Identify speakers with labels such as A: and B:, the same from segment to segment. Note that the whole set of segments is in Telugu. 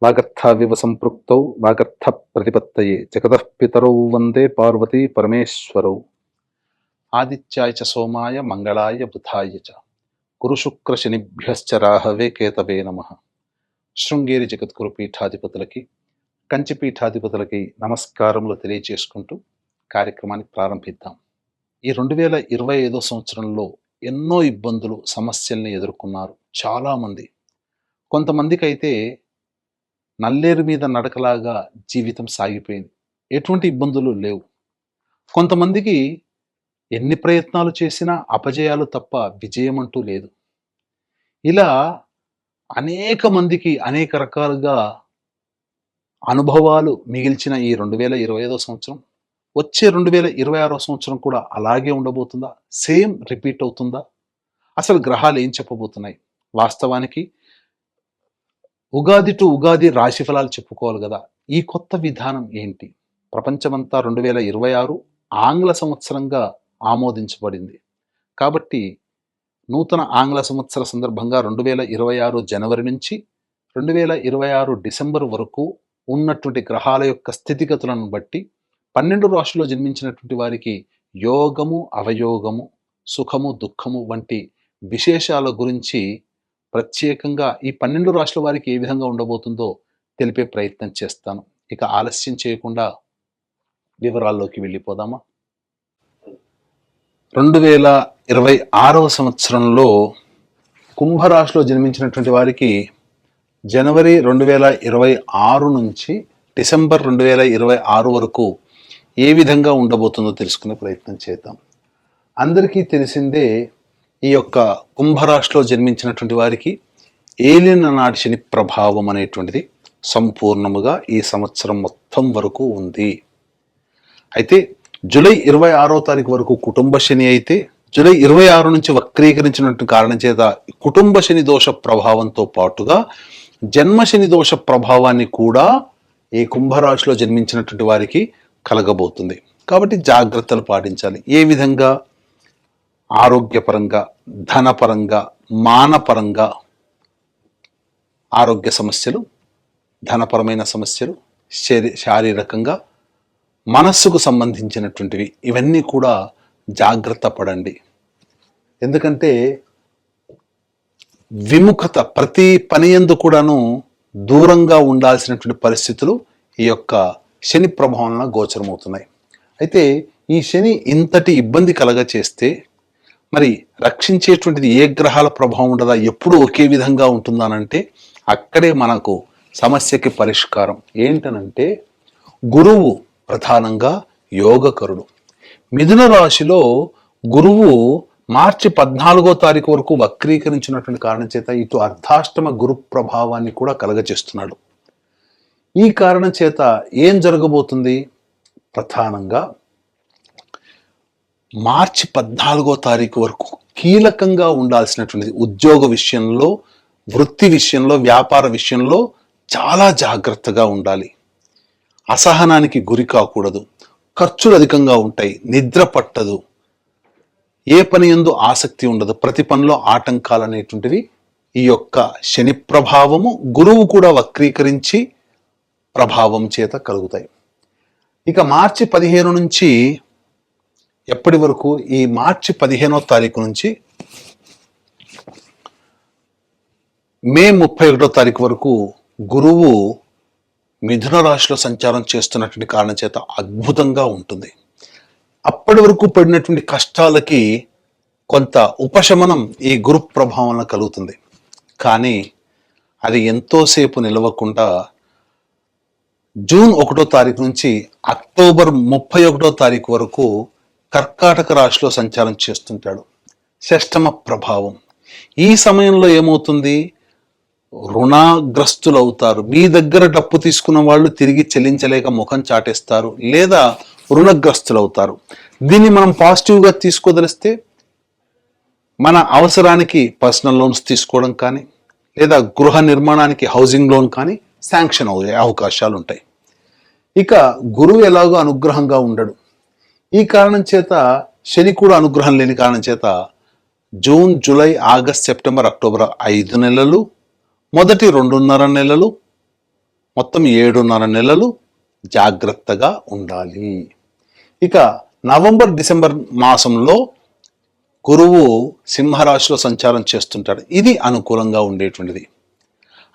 A: వాగర్థావివ సంపృక్తౌ వాగర్థ ప్రతిపత్తయే జగతః పితరౌ వందే పార్వతీ పరమేశ్వరౌ. ఆదిత్యాయ చ సోమాయ మంగళాయ బుధాయ చ గురుశుక్ర శనిభ్యశ్చ రాహవే కేతవే నమః. శృంగేరి జగద్గురు పీఠాధిపతులకి, కంచి పీఠాధిపతులకి నమస్కారములు తెలియచేసుకుంటూ కార్యక్రమాన్ని ప్రారంభిద్దాం. ఈ 2025 సంవత్సరంలో ఎన్నో ఇబ్బందులు, సమస్యల్ని ఎదుర్కొన్నారు చాలామంది. కొంతమందికి అయితే నల్లేరు మీద నడకలాగా జీవితం సాగిపోయింది, ఎటువంటి ఇబ్బందులు లేవు. కొంతమందికి ఎన్ని ప్రయత్నాలు చేసినా అపజయాలు తప్ప విజయం అంటూ లేదు. ఇలా అనేక మందికి అనేక రకాలుగా అనుభవాలు మిగిల్చిన ఈ 2025 సంవత్సరం, వచ్చే 2026 సంవత్సరం కూడా అలాగే ఉండబోతుందా? సేమ్ రిపీట్ అవుతుందా? అసలు గ్రహాలు ఏం చెప్పబోతున్నాయి? వాస్తవానికి ఉగాది టు ఉగాది రాశి ఫలాలు చెప్పుకోవాలి కదా. ఈ కొత్త విధానం ఏంటి? ప్రపంచమంతా 2026 ఆంగ్ల సంవత్సరంగా ఆమోదించబడింది. కాబట్టి నూతన ఆంగ్ల సంవత్సర సందర్భంగా 2026 జనవరి నుంచి 2026 డిసెంబర్ వరకు ఉన్నటువంటి గ్రహాల యొక్క స్థితిగతులను బట్టి 12 రాశుల్లో జన్మించినటువంటి వారికి యోగము, అవయోగము, సుఖము, దుఃఖము వంటి విశేషాల గురించి ప్రత్యేకంగా ఈ 12 రాశుల వారికి ఏ విధంగా ఉండబోతుందో తెలిపే ప్రయత్నం చేస్తాను. ఇక ఆలస్యం చేయకుండా వివరాల్లోకి వెళ్ళిపోదామా? 2026 సంవత్సరంలో కుంభరాశిలో జన్మించినటువంటి వారికి జనవరి 2026 నుంచి డిసెంబర్ 2026 వరకు ఏ విధంగా ఉండబోతుందో తెలుసుకునే ప్రయత్నం చేద్దాం. అందరికీ తెలిసిందే, ఈ యొక్క కుంభరాశిలో జన్మించినటువంటి వారికి ఏలిన నాటి శని ప్రభావం అనేటువంటిది సంపూర్ణముగా ఈ సంవత్సరం మొత్తం వరకు ఉంది. అయితే జూలై 26వ తారీఖు వరకు కుటుంబ శని అయితే, జూలై 26 నుంచి వక్రీకరించినటువంటి కారణం చేత కుటుంబ శని దోష ప్రభావంతో పాటుగా జన్మశని దోష ప్రభావాన్ని కూడా ఈ కుంభరాశిలో జన్మించినటువంటి వారికి కలగబోతుంది. కాబట్టి జాగ్రత్తలు పాటించాలి. ఏ విధంగా? ఆరోగ్యపరంగా, ధనపరంగా, మానపరంగా ఆరోగ్య సమస్యలు, ధనపరమైన సమస్యలు, శారీరకంగా, మనస్సుకు సంబంధించినటువంటివి, ఇవన్నీ కూడా జాగ్రత్త పడండి. ఎందుకంటే విముఖత, ప్రతి పని యందు కూడాను దూరంగా ఉండాల్సినటువంటి పరిస్థితులు ఈ యొక్క శని ప్రభావంలో గోచరమవుతున్నాయి. అయితే ఈ శని ఇంతటి ఇబ్బంది కలగ చేస్తే మరి రక్షించేటువంటిది ఏ గ్రహాల ప్రభావం ఉండదా, ఎప్పుడు ఒకే విధంగా ఉంటుందానంటే అక్కడే మనకు సమస్యకి పరిష్కారం ఏంటనంటే గురువు ప్రధానంగా యోగకరుడు. మిథున రాశిలో గురువు మార్చి 14వ తారీఖు వరకు వక్రీకరించినటువంటి కారణం చేత ఇటు అర్ధాష్టమ గురు ప్రభావాన్ని కూడా కలగచేస్తున్నాడు. ఈ కారణం చేత ఏం జరగబోతుంది? ప్రధానంగా మార్చి 14వ తారీఖు వరకు కీలకంగా ఉండాల్సినటువంటిది ఉద్యోగ విషయంలో, వృత్తి విషయంలో, వ్యాపార విషయంలో చాలా జాగ్రత్తగా ఉండాలి. అసహనానికి గురి కాకూడదు. ఖర్చులు అధికంగా ఉంటాయి, నిద్ర పట్టదు, ఏ పని యందు ఆసక్తి ఉండదు, ప్రతి పనిలో ఆటంకాలు అనేటువంటివి ఈ యొక్క శని ప్రభావము, గురువు కూడా వక్రీకరించి ప్రభావం చేత కలుగుతాయి. ఇక మార్చి 15 నుంచి ఎప్పటి వరకు? ఈ మార్చి 15వ తారీఖు నుంచి మే 31వ తారీఖు వరకు గురువు మిథున రాశిలో సంచారం చేస్తున్నటువంటి కారణం చేత అద్భుతంగా ఉంటుంది. అప్పటి వరకు పడినటువంటి కష్టాలకి కొంత ఉపశమనం ఈ గురు ప్రభావంలో కలుగుతుంది. కానీ అది ఎంతోసేపు నిలవకుండా జూన్ 1వ తారీఖు నుంచి అక్టోబర్ 31వ తారీఖు వరకు కర్కాటక రాశిలో సంచారం చేస్తుంటాడు. షష్టమ ప్రభావం. ఈ సమయంలో ఏమవుతుంది? రుణగ్రస్తులు అవుతారు. మీ దగ్గర డబ్బు తీసుకున్న వాళ్ళు తిరిగి చెల్లించలేక ముఖం చాటేస్తారు, లేదా రుణగ్రస్తులు అవుతారు. దీన్ని మనం పాజిటివ్గా తీసుకోదలిస్తే మన అవసరానికి పర్సనల్ లోన్స్ తీసుకోవడం కానీ, లేదా గృహ నిర్మాణానికి హౌసింగ్ లోన్ కానీ శాంక్షన్ అయ్యే అవకాశాలు ఉంటాయి. ఇక గురువు ఎలాగో అనుగ్రహంగా ఉండడు. ఈ కారణం చేత శని కూడా అనుగ్రహం లేని కారణం చేత June, July, August, September, October 5 నెలలు, మొదటి 2.5 నెలలు మొత్తం 7.5 నెలలు జాగ్రత్తగా ఉండాలి. ఇక నవంబర్ డిసెంబర్ మాసంలో గురువు సింహరాశిలో సంచారం చేస్తుంటాడు. ఇది అనుకూలంగా ఉండేటువంటిది.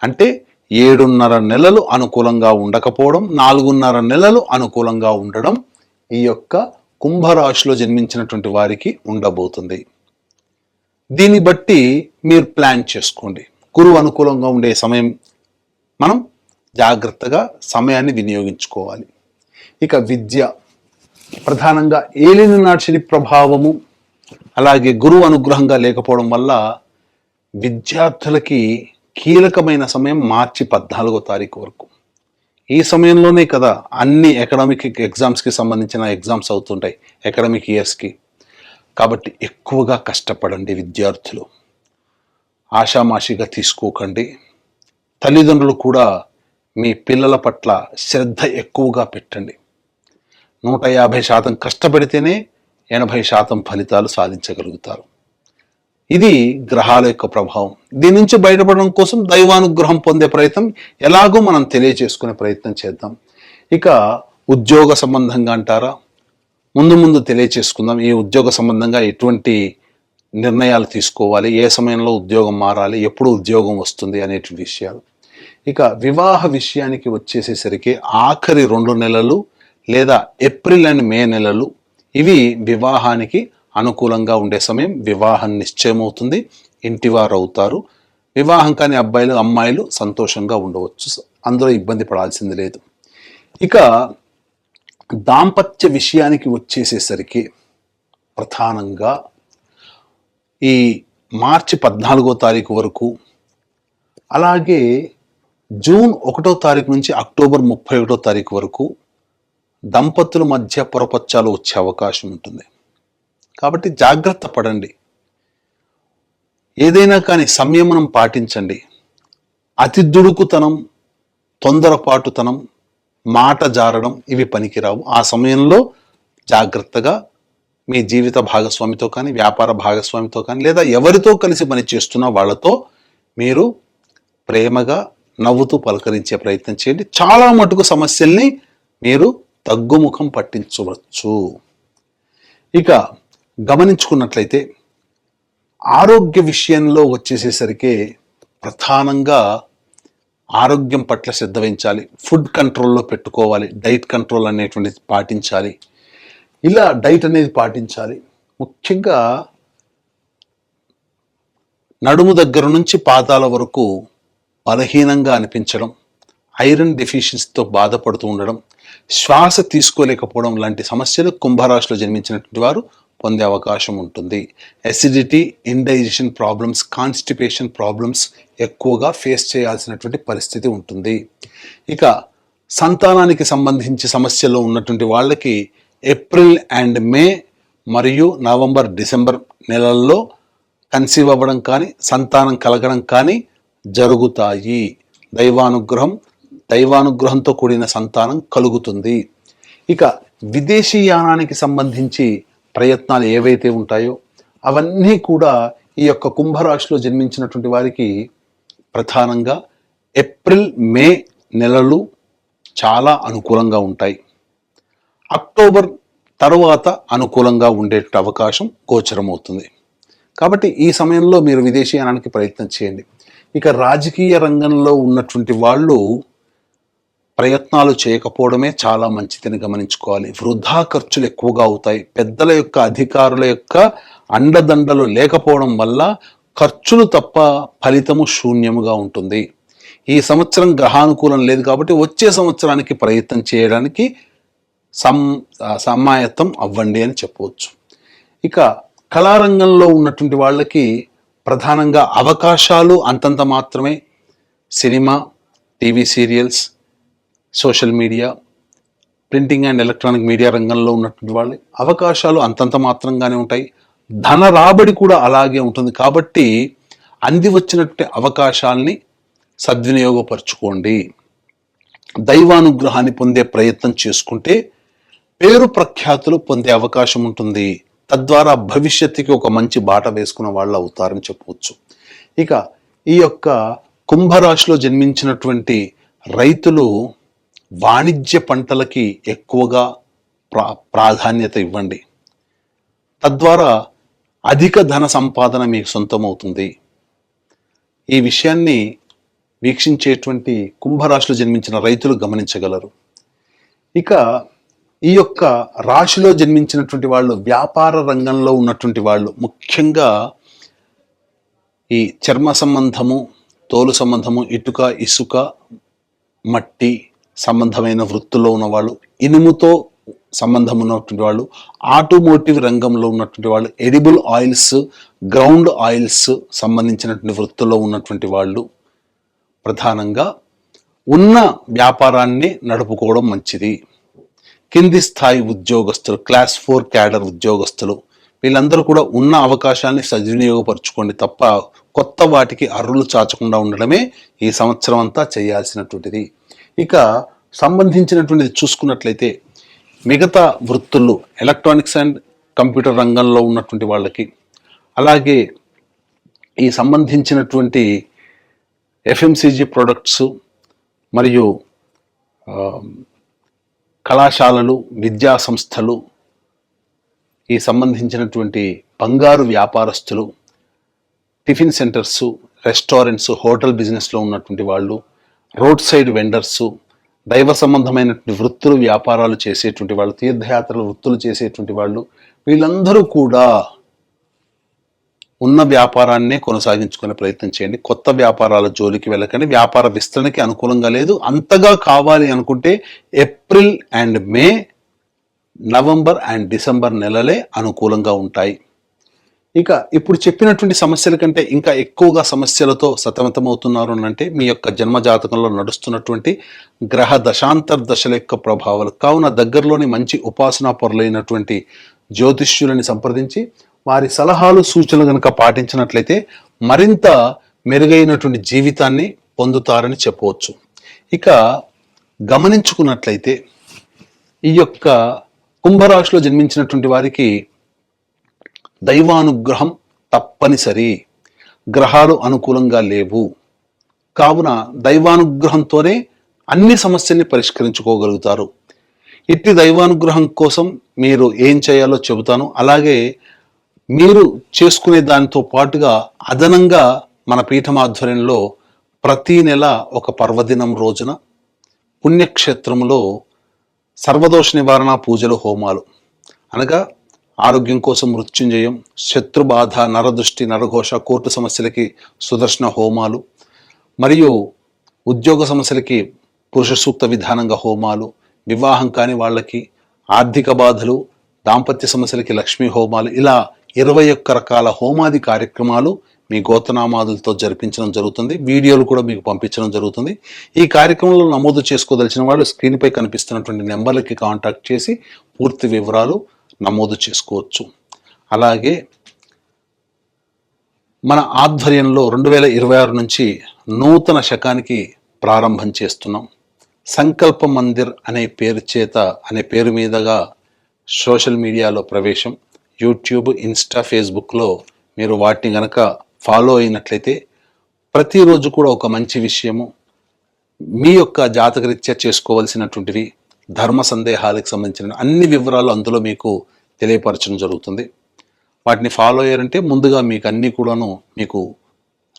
A: అంటే 7.5 నెలలు అనుకూలంగా ఉండకపోవడం, 4.5 నెలలు అనుకూలంగా ఉండడం ఈ యొక్క కుంభరాశిలో జన్మించినటువంటి వారికి ఉండబోతుంది. దీన్ని బట్టి మీరు ప్లాన్ చేసుకోండి. గురువు అనుకూలంగా ఉండే సమయం మనం జాగ్రత్తగా సమయాన్ని వినియోగించుకోవాలి. ఇక విద్య, ప్రధానంగా ఏలినాటి శని ప్రభావము అలాగే గురువు అనుగ్రహంగా లేకపోవడం వల్ల విద్యార్థులకి కీలకమైన సమయం మార్చి 14వ తారీఖు వరకు. ఈ సమయంలోనే కదా అన్ని అకాడమిక్ ఎగ్జామ్స్కి సంబంధించిన ఎగ్జామ్స్ అవుతుంటాయి అకాడమిక్ ఇయర్స్కి. కాబట్టి ఎక్కువగా కష్టపడండి విద్యార్థులు, ఆషామాషిగా తీసుకోకండి. తల్లిదండ్రులు కూడా మీ పిల్లల పట్ల శ్రద్ధ ఎక్కువగా పెట్టండి. 150% కష్టపడితేనే 80% ఫలితాలు సాధించగలుగుతారు. ఇది గ్రహాల యొక్క ప్రభావం. దీని నుంచి బయటపడడం కోసం దైవానుగ్రహం పొందే ప్రయత్నం ఎలాగో మనం తెలియజేసుకునే ప్రయత్నం చేద్దాం. ఇక ఉద్యోగ సంబంధంగా అంటారా, ముందు తెలియచేసుకుందాం. ఈ ఉద్యోగ సంబంధంగా ఎటువంటి నిర్ణయాలు తీసుకోవాలి, ఏ సమయంలో ఉద్యోగం మారాలి, ఎప్పుడు ఉద్యోగం వస్తుంది అనేటువంటి విషయాలు. ఇక వివాహ విషయానికి వచ్చేసేసరికి ఆఖరి 2 నెలలు లేదా ఏప్రిల్ అండ్ మే నెలలు ఇవి వివాహానికి అనుకూలంగా ఉండే సమయం. వివాహం నిశ్చయమవుతుంది, ఇంటివారు అవుతారు. వివాహం కాని అబ్బాయిలు అమ్మాయిలు సంతోషంగా ఉండవచ్చు, అందులో ఇబ్బంది పడాల్సింది లేదు. ఇక దాంపత్య విషయానికి వచ్చేసేసరికి ప్రధానంగా ఈ మార్చి 14వ తారీఖు వరకు, అలాగే జూన్ 1వ తారీఖు నుంచి అక్టోబర్ 31వ తారీఖు వరకు దంపతుల మధ్య పొరపచ్చాలు వచ్చే అవకాశం ఉంటుంది. కాబట్టి జాగ్రత్త పడండి. ఏదైనా కానీ సంయమనం పాటించండి. అతి దుడుకుతనం, తొందరపాటుతనం, మాట జారడం ఇవి పనికిరావు. ఆ సమయంలో జాగ్రత్తగా మీ జీవిత భాగస్వామితో కానీ, వ్యాపార భాగస్వామితో కానీ, లేదా ఎవరితో కలిసి పని చేస్తున్నా వాళ్ళతో మీరు ప్రేమగా నవ్వుతూ పలకరించే ప్రయత్నం చేయండి. చాలా మటుకు సమస్యల్ని మీరు తగ్గుముఖం పట్టించవచ్చు. ఇక గమనించుకున్నట్లయితే ఆరోగ్య విషయంలో వచ్చేసేసరికి ప్రధానంగా ఆరోగ్యం పట్ల శ్రద్ధ వహించాలి. ఫుడ్ కంట్రోల్లో పెట్టుకోవాలి, డైట్ కంట్రోల్ అనేటువంటిది పాటించాలి. ఇలా డైట్ అనేది పాటించాలి. ముఖ్యంగా నడుము దగ్గర నుంచి పాదాల వరకు బలహీనంగా అనిపించడం, ఐరన్ డెఫిషియన్సీతో బాధపడుతూ ఉండడం, శ్వాస తీసుకోలేకపోవడం లాంటి సమస్యలు కుంభరాశిలో జన్మించినటువంటి వారు పొందే అవకాశం ఉంటుంది. Acidity, indigestion problems, constipation problems ఎక్కువగా ఫేస్ చేయాల్సినటువంటి పరిస్థితి ఉంటుంది. ఇక సంతానానికి సంబంధించి సమస్యలు ఉన్నటువంటి వాళ్ళకి ఏప్రిల్ అండ్ మే మరియు నవంబర్ డిసెంబర్ నెలల్లో కన్సీవ్ అవ్వడం కానీ, సంతానం కలగడం కానీ జరుగుతాయి. దైవానుగ్రహంతో కూడిన సంతానం కలుగుతుంది. ఇక విదేశీయానానికి సంబంధించి ప్రయత్నాలు ఏవైతే ఉంటాయో అవన్నీ కూడా ఈ యొక్క కుంభరాశిలో జన్మించినటువంటి వారికి ప్రధానంగా ఏప్రిల్ మే నెలలు చాలా అనుకూలంగా ఉంటాయి. అక్టోబర్ తర్వాత అనుకూలంగా ఉండే అవకాశం గోచరమవుతుంది. కాబట్టి ఈ సమయంలో మీరు విదేశీయానానికి ప్రయత్నం చేయండి. ఇక రాజకీయ రంగంలో ఉన్నటువంటి వాళ్ళు ప్రయత్నాలు చేయకపోవడమే చాలా మంచిదని గమనించుకోవాలి. వృధా ఖర్చులు ఎక్కువగా అవుతాయి. పెద్దల యొక్క, అధికారుల యొక్క అండదండలు లేకపోవడం వల్ల ఖర్చులు తప్ప ఫలితము శూన్యముగా ఉంటుంది. ఈ సంవత్సరం గ్రహానుకూలం లేదు కాబట్టి వచ్చే సంవత్సరానికి ప్రయత్నం చేయడానికి సమాయత్తం అవ్వండి అని చెప్పవచ్చు. ఇక కళారంగంలో ఉన్నటువంటి వాళ్ళకి ప్రధానంగా అవకాశాలు అంతంత మాత్రమే. Cinema, TV serials, social media, printing and electronic media రంగంలో ఉన్నటువంటి వాళ్ళు అవకాశాలు అంతంత మాత్రంగానే ఉంటాయి. ధన రాబడి కూడా అలాగే ఉంటుంది. కాబట్టి అంది వచ్చినటువంటి అవకాశాలని సద్వినియోగపరచుకోండి. దైవానుగ్రహాన్ని పొందే ప్రయత్నం చేసుకుంటే పేరు ప్రఖ్యాతులు పొందే అవకాశం ఉంటుంది. తద్వారా భవిష్యత్తుకి ఒక మంచి బాట వేసుకున్న వాళ్ళు అవుతారని చెప్పవచ్చు. ఇక ఈ యొక్క కుంభరాశిలో జన్మించినటువంటి రైతులు వాణిజ్య పంటలకి ఎక్కువగా ప్రాధాన్యత ఇవ్వండి. తద్వారా అధిక ధన సంపాదన మీకు సొంతమవుతుంది. ఈ విషయాన్ని వీక్షించేటువంటి కుంభరాశిలో జన్మించిన రైతులు గమనించగలరు. ఇక ఈ యొక్క రాశిలో జన్మించినటువంటి వాళ్ళు, వ్యాపార రంగంలో ఉన్నటువంటి వాళ్ళు, ముఖ్యంగా ఈ చర్మ సంబంధము, తోలు సంబంధము, ఇటుక, ఇసుక, మట్టి సంబంధమైన వృత్తుల్లో ఉన్నవాళ్ళు, ఇనుముతో సంబంధం ఉన్నటువంటి వాళ్ళు, ఆటోమోటివ్ రంగంలో ఉన్నటువంటి వాళ్ళు, ఎడిబుల్ ఆయిల్స్, గ్రౌండ్ ఆయిల్స్ సంబంధించినటువంటి వృత్తుల్లో ఉన్నటువంటి వాళ్ళు ప్రధానంగా ఉన్న వ్యాపారాన్ని నడుపుకోవడం మంచిది. కింది స్థాయి ఉద్యోగస్తులు, క్లాస్ 4 క్యాడర్ ఉద్యోగస్తులు, వీళ్ళందరూ కూడా ఉన్న అవకాశాన్ని సద్వినియోగపరచుకోండి తప్ప కొత్త వాటికి అర్రులు చాచకుండా ఉండడమే ఈ సంవత్సరం అంతా చేయాల్సినటువంటిది. ఇక సంబంధించినటువంటిది చూసుకున్నట్లయితే మిగతా వృత్తులు, ఎలక్ట్రానిక్స్ అండ్ కంప్యూటర్ రంగంలో ఉన్నటువంటి వాళ్ళకి, అలాగే ఈ సంబంధించినటువంటి FMCG ప్రొడక్ట్స్ మరియు కళాశాలలు, విద్యా సంస్థలు, ఈ సంబంధించినటువంటి బంగారు వ్యాపారస్తులు, టిఫిన్ సెంటర్స్, రెస్టారెంట్స్, హోటల్ బిజినెస్లో ఉన్నటువంటి వాళ్ళు, రోడ్ సైడ్ వెండర్స్, దైవ సంబంధమైనటువంటి వృత్తులు, వ్యాపారాలు చేసేటువంటి వాళ్ళు, తీర్థయాత్రలు వృత్తులు చేసేటువంటి వాళ్ళు, వీళ్ళందరూ కూడా ఉన్న వ్యాపారాన్నే కొనసాగించుకునే ప్రయత్నం చేయండి. కొత్త వ్యాపారాల జోలికి వెళ్ళకండి. వ్యాపార విస్తరణకి అనుకూలంగా లేదు. అంతగా కావాలి అనుకుంటే April and May, November and December నెలలే అనుకూలంగా ఉంటాయి. ఇక ఇప్పుడు చెప్పినటువంటి సమస్యల కంటే ఇంకా ఎక్కువగా సమస్యలతో సతమతమవుతున్నారు అంటే మీ యొక్క జన్మజాతకంలో నడుస్తున్నటువంటి గ్రహ దశాంతర్దశల యొక్క ప్రభావాలు. కావున దగ్గరలోని మంచి ఉపాసనా పరులైనటువంటి జ్యోతిష్యులని సంప్రదించి వారి సలహాలు, సూచనలు కనుక పాటించినట్లయితే మరింత మెరుగైనటువంటి జీవితాన్ని పొందుతారని చెప్పవచ్చు. ఇక గమనించుకున్నట్లయితే ఈ యొక్క కుంభరాశిలో జన్మించినటువంటి వారికి దైవానుగ్రహం తప్పనిసరి. గ్రహాలు అనుకూలంగా లేవు కావున దైవానుగ్రహంతోనే అన్ని సమస్యల్ని పరిష్కరించుకోగలుగుతారు. ఇట్టి దైవానుగ్రహం కోసం మీరు ఏం చేయాలో చెబుతాను. అలాగే మీరు చేసుకునే దానితో పాటుగా అదనంగా మన పీఠమాధ్వర్యంలో ప్రతి నెల ఒక పర్వదినం రోజున పుణ్యక్షేత్రంలో సర్వదోష నివారణ పూజలు, హోమాలు, అనగా ఆరోగ్యం కోసం మృత్యుంజయం, శత్రుబాధ, నరదృష్టి, నరఘోష, కోర్టు సమస్యలకి సుదర్శన హోమాలు, మరియు ఉద్యోగ సమస్యలకి పురుష సూక్త విధానంగా హోమాలు, వివాహం కాని వాళ్ళకి ఆర్థిక బాధలు, దాంపత్య సమస్యలకి లక్ష్మీ హోమాలు, ఇలా 21 రకాల హోమాది కార్యక్రమాలు మీ గోత్రనామాదులతో జరిపించడం జరుగుతుంది. వీడియోలు కూడా మీకు పంపించడం జరుగుతుంది. ఈ కార్యక్రమంలో నమోదు చేసుకోదలిచిన వాళ్ళు స్క్రీన్పై కనిపిస్తున్నటువంటి నెంబర్లకి కాంటాక్ట్ చేసి పూర్తి వివరాలు నమోదు చేసుకోవచ్చు. అలాగే మన ఆధ్వర్యంలో 2026 నుంచి నూతన శకానికి ప్రారంభం చేస్తున్నాం. సంకల్ప మందిర్ అనే పేరు మీదుగా సోషల్ మీడియాలో ప్రవేశం, యూట్యూబ్, ఇన్స్టా, ఫేస్బుక్లో మీరు వాటిని గనక ఫాలో అయినట్లయితే ప్రతిరోజు కూడా ఒక మంచి విషయము, మీ యొక్క జాతకరీత్యా చేసుకోవలసినటువంటివి, ధర్మ సందేహాలకు సంబంధించిన అన్ని వివరాలు అందులో మీకు తెలియపరచడం జరుగుతుంది. వాటిని ఫాలో అయ్యారంటే ముందుగా మీకు అన్నీ కూడాను మీకు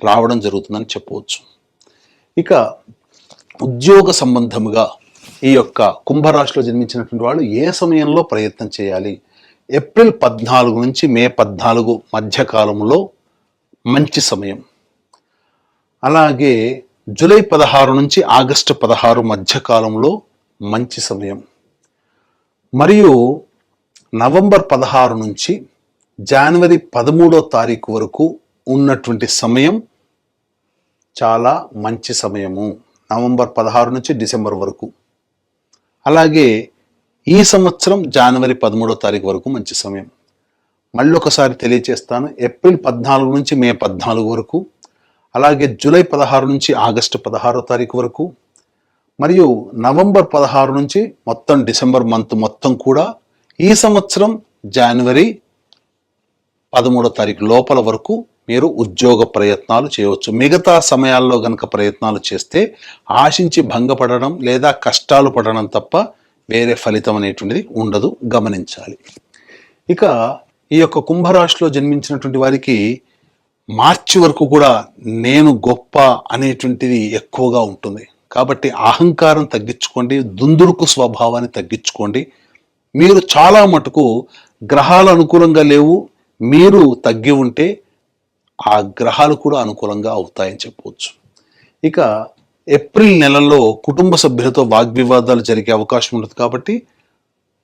A: రావడం జరుగుతుందని చెప్పవచ్చు. ఇక ఉద్యోగ సంబంధముగా ఈ యొక్క కుంభరాశిలో జన్మించినటువంటి వాళ్ళు ఏ సమయంలో ప్రయత్నం చేయాలి? ఏప్రిల్ 14 నుంచి మే 14 మధ్యకాలంలో మంచి సమయం. అలాగే జూలై 16 నుంచి ఆగస్టు 16 మధ్యకాలంలో మంచి సమయం. మరియు నవంబర్ 16 నుంచి జనవరి 13వ తారీఖు వరకు ఉన్నటువంటి సమయం చాలా మంచి సమయము. నవంబర్ 16 నుంచి డిసెంబర్ వరకు. అలాగే ఈ సంవత్సరం జనవరి 13వ తారీఖు వరకు మంచి సమయం. మళ్ళీ ఒకసారి తెలియజేస్తాను. ఏప్రిల్ 14 నుంచి మే 14 వరకు, అలాగే జూలై 16 నుంచి ఆగస్టు 16వ తారీఖు వరకు, మరియు నవంబర్ 16 నుంచి మొత్తం డిసెంబర్ మంత్ మొత్తం కూడా ఈ సంవత్సరం జనవరి 13వ తారీఖు లోపల వరకు మీరు ఉద్యోగ ప్రయత్నాలు చేయవచ్చు. మిగతా సమయాల్లో గనక ప్రయత్నాలు చేస్తే ఆశించి భంగపడడం లేదా కష్టాలు పడడం తప్ప వేరే ఫలితం అనేటువంటిది ఉండదు, గమనించాలి. ఇక ఈ యొక్క కుంభరాశిలో జన్మించినటువంటి వారికి మార్చి వరకు కూడా నేను గొప్ప అనేటువంటిది ఎక్కువగా ఉంటుంది. కాబట్టి అహంకారం తగ్గించుకోండి, దుందుడుకు స్వభావాన్ని తగ్గించుకోండి. మీరు చాలా మటుకు గ్రహాలు అనుకూలంగా లేవు, మీరు తగ్గి ఉంటే ఆ గ్రహాలు కూడా అనుకూలంగా అవుతాయని చెప్పవచ్చు. ఇక ఏప్రిల్ నెలలో కుటుంబ సభ్యులతో వాగ్వివాదాలు జరిగే అవకాశం ఉంటుంది. కాబట్టి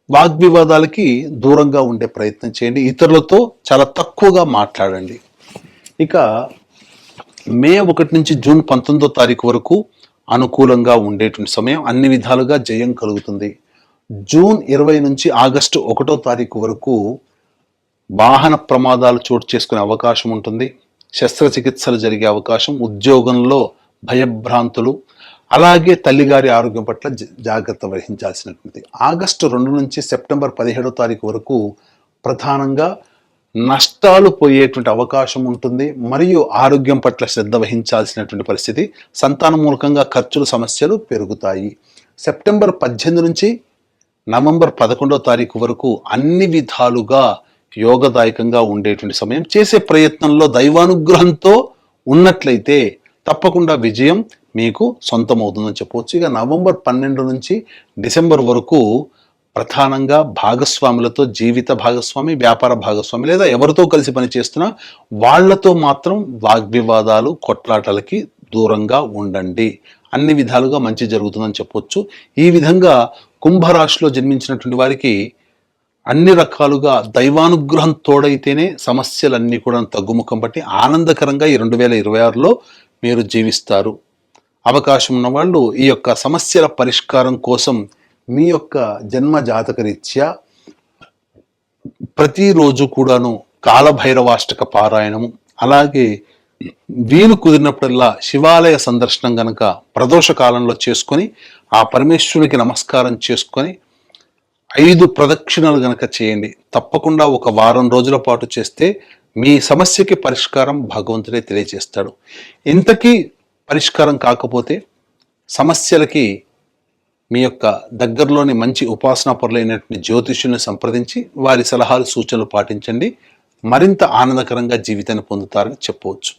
A: వాగ్వివాదాలకి దూరంగా ఉండే ప్రయత్నం చేయండి. ఇతరులతో చాలా తక్కువగా మాట్లాడండి. ఇక మే 1 నుంచి జూన్ 19వ తారీఖు వరకు అనుకూలంగా ఉండేటువంటి సమయం, అన్ని విధాలుగా జయం కలుగుతుంది. జూన్ 20 నుంచి ఆగస్టు 1వ తారీఖు వరకు వాహన ప్రమాదాలు చోటు చేసుకునే అవకాశం ఉంటుంది. శస్త్రచికిత్సలు జరిగే అవకాశం, ఉద్యోగంలో భయభ్రాంతులు, అలాగే తల్లిగారి ఆరోగ్యం పట్ల జాగ్రత్త వహించాల్సినటువంటి. ఆగస్టు 2 నుంచి సెప్టెంబర్ 17వ తారీఖు వరకు ప్రధానంగా నష్టాలు పోయేటువంటి అవకాశం ఉంటుంది. మరియు ఆరోగ్యం పట్ల శ్రద్ధ వహించాల్సినటువంటి పరిస్థితి, సంతానం మూలకంగా ఖర్చులు సమస్యలు పెరుగుతాయి. సెప్టెంబర్ 18 నుంచి నవంబర్ 11వ తారీఖు వరకు అన్ని విధాలుగా యోగదాయకంగా ఉండేటువంటి సమయం. చేసే ప్రయత్నంలో దైవానుగ్రహంతో ఉన్నట్లయితే తప్పకుండా విజయం మీకు సొంతమవుతుందని చెప్పవచ్చు. ఇక నవంబర్ 12 నుంచి డిసెంబర్ వరకు ప్రధానంగా భాగస్వాములతో, జీవిత భాగస్వామి, వ్యాపార భాగస్వామి లేదా ఎవరితో కలిసి పనిచేస్తున్నా వాళ్లతో మాత్రం వాగ్వివాదాలు, కొట్లాటలకి దూరంగా ఉండండి. అన్ని విధాలుగా మంచి జరుగుతుందని చెప్పొచ్చు. ఈ విధంగా కుంభరాశిలో జన్మించినటువంటి వారికి అన్ని రకాలుగా దైవానుగ్రహం తోడైతేనే సమస్యలన్నీ కూడా తగ్గుముఖం పట్టి ఆనందకరంగా ఈ 2026లో మీరు జీవిస్తారు. అవకాశం ఉన్న వాళ్ళు ఈ యొక్క సమస్యల పరిష్కారం కోసం మీ యొక్క జన్మ జాతక రీత్యా ప్రతిరోజు కూడాను కాలభైరవాష్టక పారాయణము, అలాగే వీలు కుదిరినప్పుడల్లా శివాలయ సందర్శనం గనక ప్రదోష కాలంలో చేసుకొని ఆ పరమేశ్వరునికి నమస్కారం చేసుకొని 5 ప్రదక్షిణలు గనక చేయండి. తప్పకుండా ఒక వారం రోజుల పాటు చేస్తే మీ సమస్యకి పరిష్కారం భగవంతుడే తెలియజేస్తాడు. ఇంతకీ పరిష్కారం కాకపోతే సమస్యలకి మీ యొక్క దగ్గరలోని మంచి ఉపాసనా పరులైనటువంటి జ్యోతిష్యుల్ని సంప్రదించి వారి సలహాలు, సూచనలు పాటించండి. మరింత ఆనందకరంగా జీవితాన్ని పొందుతారని చెప్పవచ్చు.